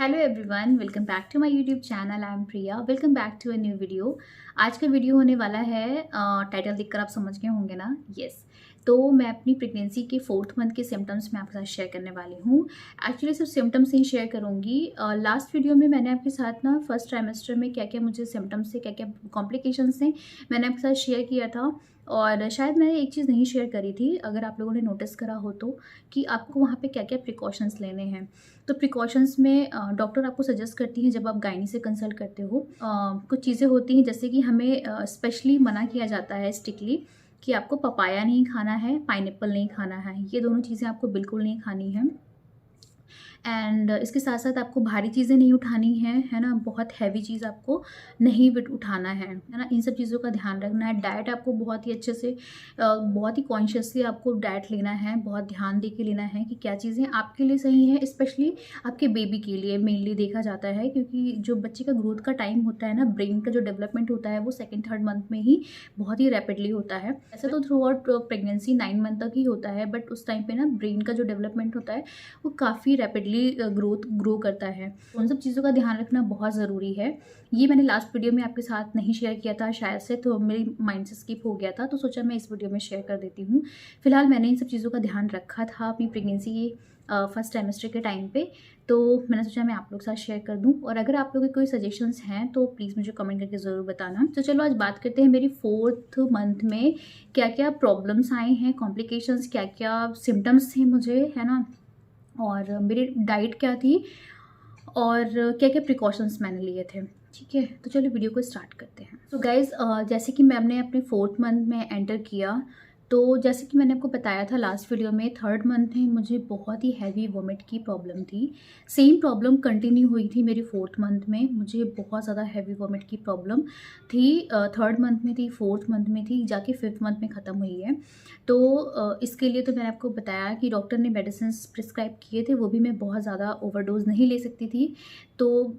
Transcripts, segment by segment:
Hello everyone, welcome back to my YouTube channel. I am Priya. Welcome back to a new video. आज का video होने वाला है, title देखकर आप समझ गए होंगे ना। यस, तो मैं अपनी प्रेगनेंसी के 4th मंथ के सिम्टम्स में आपके साथ शेयर करने वाली हूँ। एक्चुअली सिर्फ सिम्टम्स ही शेयर करूँगी। लास्ट वीडियो में मैंने आपके साथ ना फर्स्ट ट्राइमेस्टर में क्या क्या मुझे सिम्टम्स थे, क्या क्या कॉम्प्लिकेशंस थे, मैंने आपके साथ शेयर किया था। और शायद मैंने एक चीज़ नहीं शेयर करी थी, अगर आप लोगों ने नोटिस करा हो तो, कि आपको वहाँ पे क्या क्या प्रिकॉशंस लेने हैं। तो प्रिकॉशंस में डॉक्टर आपको सजेस्ट करती हैं जब आप गायनी से कंसल्ट करते हो। कुछ चीज़ें होती हैं जैसे कि हमें स्पेशली मना किया जाता है स्ट्रिक्टली कि आपको पपाया नहीं खाना है, पाइनएप्पल नहीं खाना है। ये दोनों चीज़ें आपको बिल्कुल नहीं खानी है। एंड इसके साथ साथ आपको भारी चीज़ें नहीं उठानी है ना। बहुत हैवी चीज़ आपको नहीं उठाना है ना। इन सब चीज़ों का ध्यान रखना है। डाइट आपको बहुत ही अच्छे से बहुत ही कॉन्शियसली आपको डाइट लेना है, बहुत ध्यान दे के लेना है कि क्या चीज़ें आपके लिए सही हैं। स्पेशली आपके बेबी के लिए मेनली देखा जाता है, क्योंकि जो बच्चे का ग्रोथ का टाइम होता है ना, ब्रेन का जो डेवलपमेंट होता है वो 2nd-3rd मंथ में ही बहुत ही रैपिडली होता है। ऐसा तो थ्रू आउट प्रेगनेंसी 9 मंथ तक ही होता है, बट उस टाइम पे ना ब्रेन का जो डेवलपमेंट होता है वो काफ़ी रैपिडली ग्रो करता है। उन सब चीज़ों का ध्यान रखना बहुत ज़रूरी है। ये मैंने लास्ट वीडियो में आपके साथ नहीं शेयर किया था शायद से, तो मेरी माइंड से स्किप हो गया था, तो सोचा मैं इस वीडियो में शेयर कर देती हूँ। फिलहाल मैंने इन सब चीज़ों का ध्यान रखा था अपनी प्रेगनेंसी के फर्स्ट ट्राइमेस्टर के टाइम पे, तो मैंने सोचा मैं आप लोग के साथ शेयर कर दूं। और अगर आप लोगों के कोई सजेशंस हैं तो प्लीज़ मुझे कमेंट करके ज़रूर बताना। तो चलो आज बात करते हैं मेरी 4th मंथ में क्या क्या प्रॉब्लम्स आए हैं, कॉम्प्लिकेशंस क्या क्या सिम्टम्स थे मुझे, है ना, और मेरी डाइट क्या थी और क्या क्या प्रिकॉशंस मैंने लिए थे। ठीक है, तो चलो वीडियो को स्टार्ट करते हैं। तो गाइज़, जैसे कि मैंने अपने 4th मंथ में एंटर किया, तो जैसे कि मैंने आपको बताया था लास्ट वीडियो में, 3rd मंथ में मुझे बहुत ही हैवी वॉमिट की प्रॉब्लम थी। सेम प्रॉब्लम कंटिन्यू हुई थी मेरी 4th मंथ में। मुझे बहुत ज़्यादा हैवी वॉमिट की प्रॉब्लम थी। 3rd मंथ में थी, 4th मंथ में थी, जाके 5th मंथ में ख़त्म हुई है। तो इसके लिए तो मैंने आपको बताया कि डॉक्टर ने मेडिसिन प्रिस्क्राइब किए थे, वो भी मैं बहुत ज़्यादा ओवरडोज नहीं ले सकती थी, तो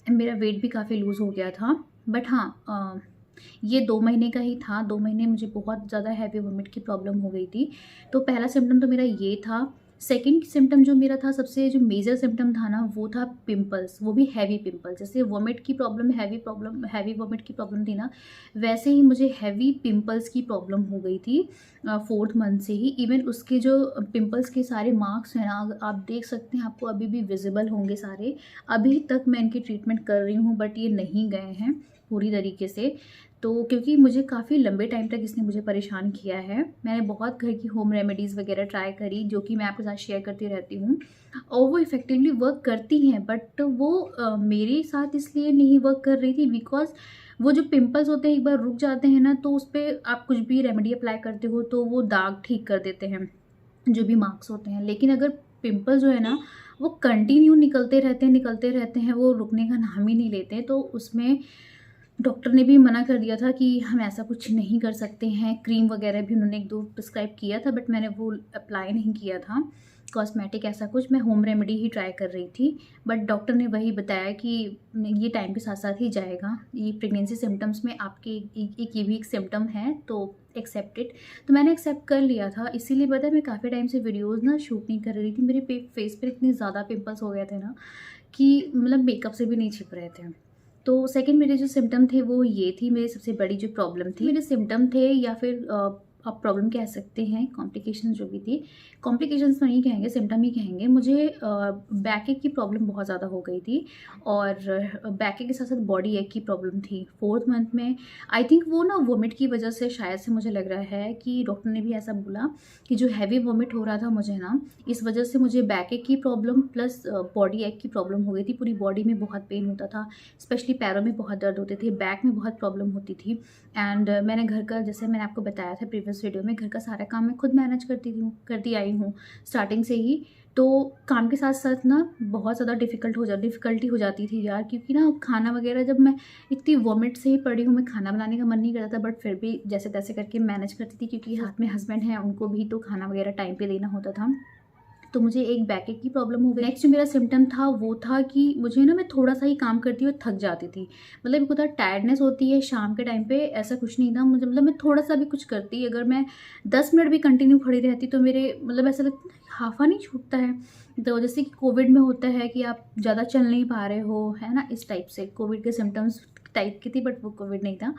मेरा वेट भी काफ़ी लूज़ हो गया था। बट हाँ, ये 2 महीने का ही था। 2 महीने मुझे बहुत ज़्यादा हैवी वॉमिट की प्रॉब्लम हो गई थी। तो पहला सिम्पटम तो मेरा ये था। सेकंड सिम्पटम जो मेरा था, सबसे जो मेजर सिम्पटम था ना, वो था पिंपल्स, वो भी हैवी पिंपल्स। जैसे वॉमिट की प्रॉब्लम, हैवी वॉमिट की प्रॉब्लम थी ना, वैसे ही मुझे हैवी पिंपल्स की प्रॉब्लम हो गई थी 4th मंथ से ही। इवन उसके जो पिंपल्स के सारे मार्क्स हैं ना, आप देख सकते हैं, आपको अभी भी विजिबल होंगे सारे। अभी तक मैं इनकी ट्रीटमेंट कर रही हूँ, बट ये नहीं गए हैं पूरी तरीके से। तो क्योंकि मुझे काफ़ी लंबे टाइम तक इसने मुझे परेशान किया है। मैंने बहुत घर की होम रेमेडीज़ वगैरह ट्राई करी, जो कि मैं आपके साथ शेयर करती रहती हूँ, और वो इफ़ेक्टिवली वर्क करती हैं, बट वो मेरे साथ इसलिए नहीं वर्क कर रही थी बिकॉज़ वो जो पिंपल्स होते हैं एक बार रुक जाते हैं ना, तो उस पर आप कुछ भी रेमेडी अप्लाई करते हो तो वो दाग ठीक कर देते हैं, जो भी मार्क्स होते हैं। लेकिन अगर पिंपल जो है ना, वो कंटिन्यू निकलते रहते हैं, वो रुकने का नाम ही नहीं लेते, तो उसमें डॉक्टर ने भी मना कर दिया था कि हम ऐसा कुछ नहीं कर सकते हैं। क्रीम वगैरह भी उन्होंने 1-2 प्रिस्क्राइब किया था, बट मैंने वो अप्लाई नहीं किया था। कॉस्मेटिक ऐसा कुछ, मैं होम रेमेडी ही ट्राई कर रही थी। बट डॉक्टर ने वही बताया कि ये टाइम के साथ साथ ही जाएगा। ये प्रेगनेंसी सिम्टम्स में आपके एक ये भी एक सिम्टम है, तो एक्सेप्ट इट। तो मैंने एक्सेप्ट कर लिया था। इसीलिए पता है, मैं काफ़ी टाइम से वीडियोज़ ना शूट नहीं कर रही थी। मेरे फेस पर इतने ज़्यादा पिम्पल्स हो गए थे ना, कि मतलब मेकअप से भी नहीं छिप रहे थे। तो सेकंड मेरे जो सिम्पटम थे वो ये थी, मेरी सबसे बड़ी जो प्रॉब्लम थी। मेरे सिम्पटम थे, या फिर आप प्रॉब्लम कह सकते हैं, कॉम्प्लिकेशंस जो भी थी। कॉम्प्लिकेशंस तो नहीं कहेंगे, सिम्पटम ही कहेंगे। मुझे बैक एक की प्रॉब्लम बहुत ज़्यादा हो गई थी, और बैक एक के साथ साथ बॉडी एक की प्रॉब्लम थी 4th मंथ में। आई थिंक वो ना वोमिट की वजह से, शायद से मुझे लग रहा है कि डॉक्टर ने भी ऐसा बोला कि जो हैवी वोमिट हो रहा था मुझे ना, इस वजह से मुझे बैक एक की प्रॉब्लम प्लस बॉडी एक की प्रॉब्लम हो गई थी। पूरी बॉडी में बहुत पेन होता था, स्पेशली पैरों में बहुत दर्द होते थे, बैक में बहुत प्रॉब्लम होती थी। एंड मैंने घर का, जैसे मैंने आपको बताया था प्रीवियस वीडियो में, घर का सारा काम मैं खुद मैनेज करती आई हूँ स्टार्टिंग से ही। तो काम के साथ साथ ना बहुत ज़्यादा डिफ़िकल्टी हो जाती थी यार, क्योंकि ना खाना वगैरह, जब मैं इतनी वॉमिट से ही पड़ी हूँ, मैं खाना बनाने का मन नहीं करता था, बट फिर भी जैसे तैसे करके मैनेज करती थी, क्योंकि हाथ में हस्बैंड हैं, उनको भी तो खाना वगैरह टाइम पे देना होता था। तो मुझे एक बैक एक की प्रॉब्लम हो गई। नेक्स्ट जो मेरा सिम्पटम था वो था कि मुझे ना, मैं थोड़ा सा ही काम करती हूँ थक जाती थी। मतलब एक होता है टायर्डनेस होती है शाम के टाइम पे, ऐसा कुछ नहीं था मुझे। मतलब मैं थोड़ा सा भी कुछ करती, अगर मैं 10 मिनट भी कंटिन्यू खड़ी रहती, तो मेरे मतलब ऐसा लगता है हाफा नहीं छूटता है, तो जैसे कि कोविड में होता है कि आप ज़्यादा चल नहीं पा रहे हो, है ना, इस टाइप से कोविड के सिम्टम्स टाइप की थी, बट वो कोविड नहीं था,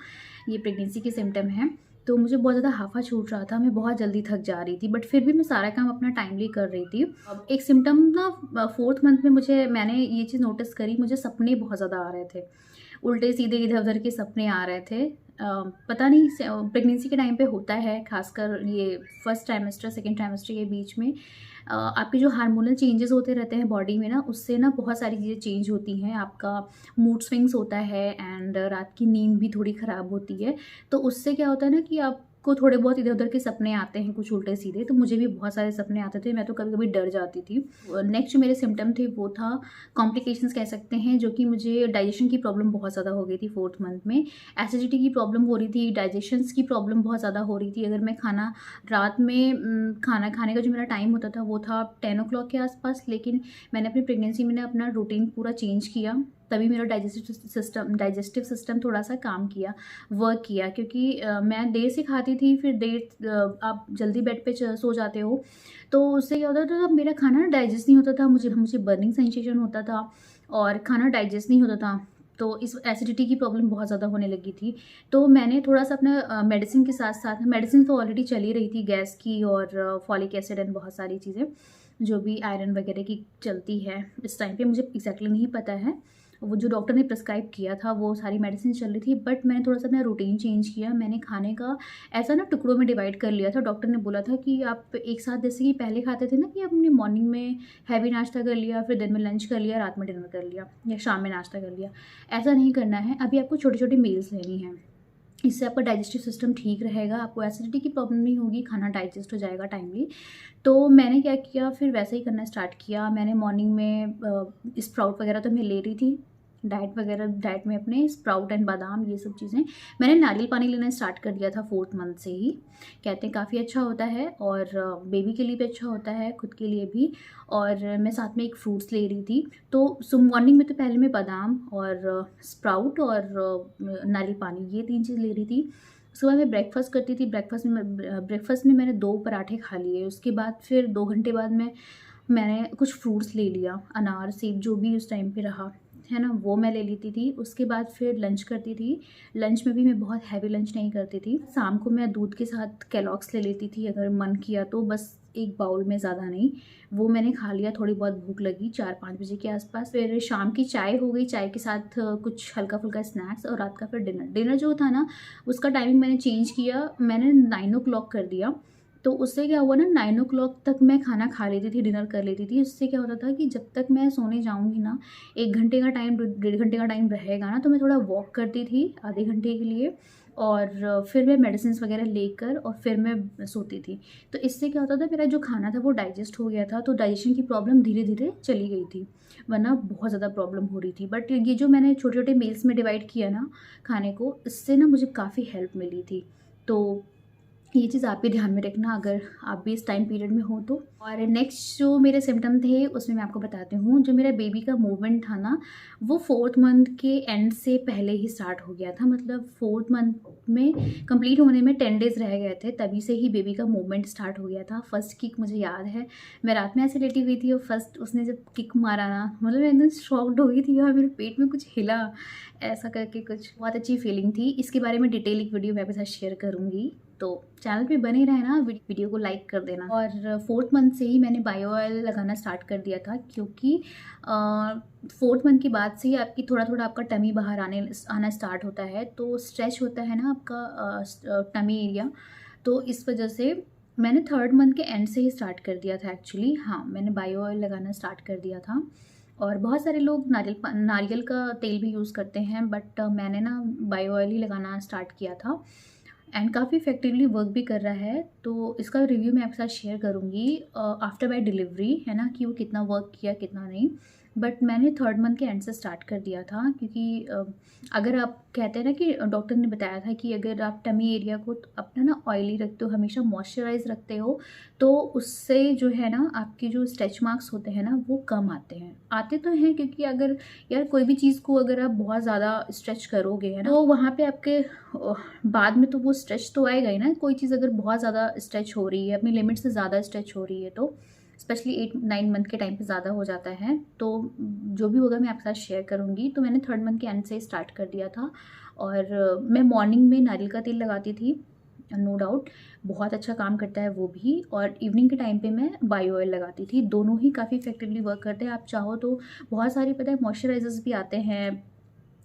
ये प्रेगनेंसी के सिम्टम हैं। तो मुझे बहुत ज़्यादा हाफा छूट रहा था, मैं बहुत जल्दी थक जा रही थी, बट फिर भी मैं सारा काम अपना टाइमली कर रही थी। अब एक सिम्टम ना 4th मंथ में मैंने ये चीज़ नोटिस करी, मुझे सपने बहुत ज़्यादा आ रहे थे, उल्टे सीधे इधर उधर के सपने आ रहे थे। पता नहीं प्रेगनेंसी के टाइम पे होता है, खासकर ये फर्स्ट ट्राइमेस्टर सेकेंड ट्राइमेस्टर के बीच में आपके जो हार्मोनल चेंजेस होते रहते हैं बॉडी में ना, उससे ना बहुत सारी चीज़ें चेंज होती हैं। आपका मूड स्विंग्स होता है एंड रात की नींद भी थोड़ी ख़राब होती है। तो उससे क्या होता है ना कि आपको थोड़े बहुत इधर उधर के सपने आते हैं, कुछ उल्टे सीधे। तो मुझे भी बहुत सारे सपने आते थे, मैं तो कभी कभी डर जाती थी। नेक्स्ट जो मेरे सिम्टम थे वो था कॉम्प्लिकेशंस कह सकते हैं, जो कि मुझे डाइजेशन की प्रॉब्लम बहुत ज़्यादा हो गई थी 4th मंथ में। एसिडिटी की प्रॉब्लम हो रही थी, डाइजेशंस की प्रॉब्लम बहुत ज़्यादा हो रही थी। अगर मैं खाना रात में खाना खाने का जो मेरा टाइम होता था वो था 10 o'clock के आसपास, लेकिन मैंने अपनी प्रेगनेंसी में अपना रूटीन पूरा चेंज किया, तभी मेरा डाइजेस्टिव सिस्टम थोड़ा सा काम किया, वर्क किया। क्योंकि मैं देर से खाती थी, फिर आप जल्दी बेड पे सो जाते हो, तो उससे क्या होता था, मेरा खाना डाइजेस्ट नहीं होता था, मुझे बर्निंग सेंसेशन होता था और खाना डाइजेस्ट नहीं होता था। तो इस एसिडिटी की प्रॉब्लम बहुत ज़्यादा होने लगी थी। तो मैंने थोड़ा सा अपना मेडिसिन के साथ साथ, मेडिसिन तो ऑलरेडी चली रही थी गैस की और फॉलिक एसिड एंड बहुत सारी चीज़ें जो भी आयरन वगैरह की चलती है इस टाइम पे, मुझे एग्जैक्टली नहीं पता है। वो जो डॉक्टर ने प्रिस्क्राइब किया था वो सारी मेडिसिन चल रही थी, बट मैंने थोड़ा सा अपना रूटीन चेंज किया। मैंने खाने का ऐसा ना टुकड़ों में डिवाइड कर लिया था। डॉक्टर ने बोला था कि आप एक साथ, जैसे कि पहले खाते थे ना कि आपने मॉर्निंग में हैवी नाश्ता कर लिया, फिर दिन में लंच कर लिया, रात में डिनर कर लिया या शाम में नाश्ता कर लिया, ऐसा नहीं करना है। अभी आपको छोटी छोटी मील्स लेनी है, इससे आपका डाइजेस्टिव सिस्टम ठीक रहेगा, आपको एसिडिटी की प्रॉब्लम नहीं होगी, खाना डाइजेस्ट हो जाएगा टाइमली। तो मैंने क्या किया, फिर वैसे ही करना स्टार्ट किया। मैंने मॉर्निंग में स्प्राउट वगैरह तो मैं ले रही थी, डाइट में अपने स्प्राउट एंड बादाम, ये सब चीज़ें। मैंने नारियल पानी लेना स्टार्ट कर दिया था 4th मंथ से ही, कहते हैं काफ़ी अच्छा होता है और बेबी के लिए भी अच्छा होता है, खुद के लिए भी। और मैं साथ में एक फ्रूट्स ले रही थी। तो मॉर्निंग में तो पहले मैं बादाम और स्प्राउट और नारियल पानी, ये 3 चीज़ ले रही थी। सुबह मैं ब्रेकफास्ट करती थी, ब्रेकफास्ट में मैंने 2 पराठे खा लिए। उसके बाद फिर 2 घंटे बाद मैंने कुछ फ्रूट्स ले लिया, अनार सेब जो भी उस टाइम पे रहा, है ना, वो मैं ले लेती थी। उसके बाद फिर लंच करती थी। लंच में भी मैं बहुत हैवी लंच नहीं करती थी। शाम को मैं दूध के साथ केलॉग्स ले लेती थी, अगर मन किया तो, बस 1 बाउल में, ज़्यादा नहीं। वो मैंने खा लिया, थोड़ी बहुत भूख लगी 4-5 बजे के आसपास। फिर शाम की चाय हो गई, चाय के साथ कुछ हल्का फुल्का स्नैक्स, और रात का फिर डिनर जो था ना उसका टाइमिंग मैंने चेंज किया, मैंने 9 o'clock कर दिया। तो उससे क्या हुआ ना, 9 o'clock तक मैं खाना खा लेती थी, डिनर कर लेती थी। उससे क्या होता था कि जब तक मैं सोने जाऊंगी ना, 1 घंटे का टाइम, 1.5 घंटे का टाइम रहेगा ना, तो मैं थोड़ा वॉक करती थी आधे घंटे के लिए, और फिर मैं मेडिसिन वगैरह लेकर और फिर मैं सोती थी। तो इससे क्या होता था, मेरा जो खाना था वो डाइजेस्ट हो गया था, तो डाइजेशन की प्रॉब्लम धीरे धीरे चली गई थी, वरना बहुत ज़्यादा प्रॉब्लम हो रही थी। बट ये जो मैंने छोटे छोटे मील्स में डिवाइड किया ना खाने को, इससे ना मुझे काफ़ी हेल्प मिली थी। तो ये चीज़ आप भी ध्यान में रखना अगर आप भी इस टाइम पीरियड में हो तो। और नेक्स्ट जो मेरे सिम्टम थे उसमें मैं आपको बताती हूँ, जो मेरा बेबी का मूवमेंट था ना, वो 4th मंथ के एंड से पहले ही स्टार्ट हो गया था। मतलब 4th मंथ में कंप्लीट होने में 10 डेज़ रह गए थे, तभी से ही बेबी का मूवमेंट स्टार्ट हो गया था। फर्स्ट किक मुझे याद है, मैं रात में ऐसे लेटी हुई थी और फर्स्ट उसने जब किक मारा ना, मतलब मैं एकदम शॉक्ड हो गई थी, और मेरे पेट में कुछ हिला, ऐसा करके कुछ बहुत अच्छी फीलिंग थी। इसके बारे में डिटेल एक वीडियो मैं आपके साथ शेयर करूँगी, तो चैनल पे बने रहना, वीडियो को लाइक कर देना। और 4th मंथ से ही मैंने बायो ऑयल लगाना स्टार्ट कर दिया था, क्योंकि 4th मंथ के बाद से ही आपकी थोड़ा थोड़ा आपका टमी बाहर आना स्टार्ट होता है, तो स्ट्रेच होता है ना आपका टमी एरिया। तो इस वजह से मैंने 3rd मंथ के एंड से ही स्टार्ट कर दिया था एक्चुअली। हाँ, मैंने बायो ऑयल लगाना स्टार्ट कर दिया था। और बहुत सारे लोग नारियल का तेल भी यूज़ करते हैं, बट मैंने ना बायो ऑयल ही लगाना स्टार्ट किया था, एंड काफ़ी इफेक्टिवली वर्क भी कर रहा है। तो इसका रिव्यू मैं आपके साथ शेयर करूँगी आफ्टर बाय डिलीवरी, है ना, कि वो कितना वर्क किया कितना नहीं। बट मैंने 3rd मंथ के एंड से स्टार्ट कर दिया था, क्योंकि अगर आप कहते हैं ना कि डॉक्टर ने बताया था कि अगर आप टमी एरिया को अपना ना ऑयली रखते हो, हमेशा मॉइस्चराइज रखते हो, तो उससे जो है ना आपके जो स्ट्रेच मार्क्स होते हैं ना वो कम आते तो हैं, क्योंकि अगर यार कोई भी चीज़ को अगर आप बहुत ज़्यादा स्ट्रेच करोगे, है ना, तो वहाँ पे आपके बाद में तो वो स्ट्रेच तो आएगा ही ना। कोई चीज़ अगर बहुत ज़्यादा स्ट्रेच हो रही है, अपनी लिमिट से ज़्यादा स्ट्रेच हो रही है, तो स्पेशली 8-9 मंथ के टाइम पे ज़्यादा हो जाता है। तो जो भी होगा मैं आपके साथ शेयर करूँगी। तो मैंने 3rd मंथ के एंड से स्टार्ट कर दिया था और मैं मॉर्निंग में नारियल का तेल लगाती थी, नो डाउट बहुत अच्छा काम करता है वो भी, और इवनिंग के टाइम पे मैं बायो ऑयल लगाती थी। दोनों ही काफ़ी इफेक्टिवली वर्क करते हैं। आप चाहो तो बहुत सारे पता है मॉइस्चराइजर्स भी आते हैं,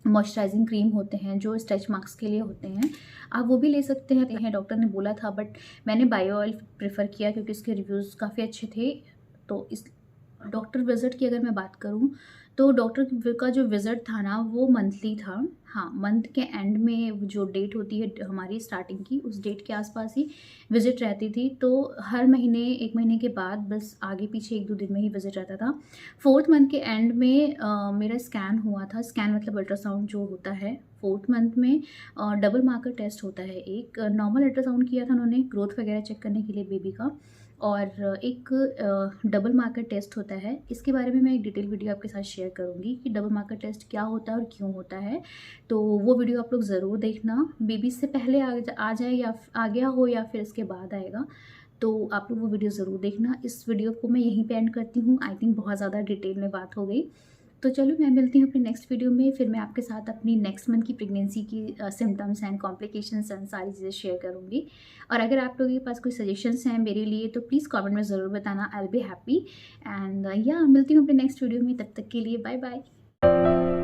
मॉइस्चराइजिंग क्रीम होते हैं जो स्ट्रेच मार्क्स के लिए होते हैं, आप वो भी ले सकते हैं। डॉक्टर ने बोला था बट मैंने बायो ऑयल प्रेफर किया क्योंकि इसके रिव्यूज़ काफ़ी अच्छे थे। तो इस डॉक्टर विज़िट की अगर मैं बात करूँ तो डॉक्टर का जो विज़िट था ना वो मंथली था। हाँ, मंथ के एंड में जो डेट होती है हमारी स्टार्टिंग की, उस डेट के आसपास ही विज़िट रहती थी। तो हर महीने 1 महीने के बाद बस आगे पीछे 1-2 दिन में ही विज़िट रहता था। 4th मंथ के एंड में मेरा स्कैन हुआ था। स्कैन मतलब अल्ट्रासाउंड जो होता है। 4th मंथ में डबल मार्कर टेस्ट होता है। एक नॉर्मल अल्ट्रासाउंड किया था उन्होंने ग्रोथ वगैरह चेक करने के लिए बेबी का, और एक डबल मार्कर टेस्ट होता है। इसके बारे में मैं एक डिटेल वीडियो आपके साथ शेयर करूँगी कि डबल मार्कर टेस्ट क्या होता है और क्यों होता है। तो वो वीडियो आप लोग ज़रूर देखना। बेबी से पहले आ जाए या आ गया हो या फिर इसके बाद आएगा, तो आप लोग वो वीडियो ज़रूर देखना। इस वीडियो को मैं यहीं पे एंड करती हूँ। आई थिंक बहुत ज़्यादा डिटेल में बात हो गई। तो चलो मैं मिलती हूँ अपनी नेक्स्ट वीडियो में। फिर मैं आपके साथ अपनी नेक्स्ट मंथ की प्रेगनेंसी की सिम्टम्स एंड कॉम्प्लिकेशंस एंड सारी चीज़ें शेयर करूँगी। और अगर आप लोगों के पास कोई सजेशंस हैं मेरे लिए तो प्लीज़ कमेंट में ज़रूर बताना। I will be happy. And या मिलती हूँ अपनी नेक्स्ट वीडियो में। तब तक के लिए बाय बाय।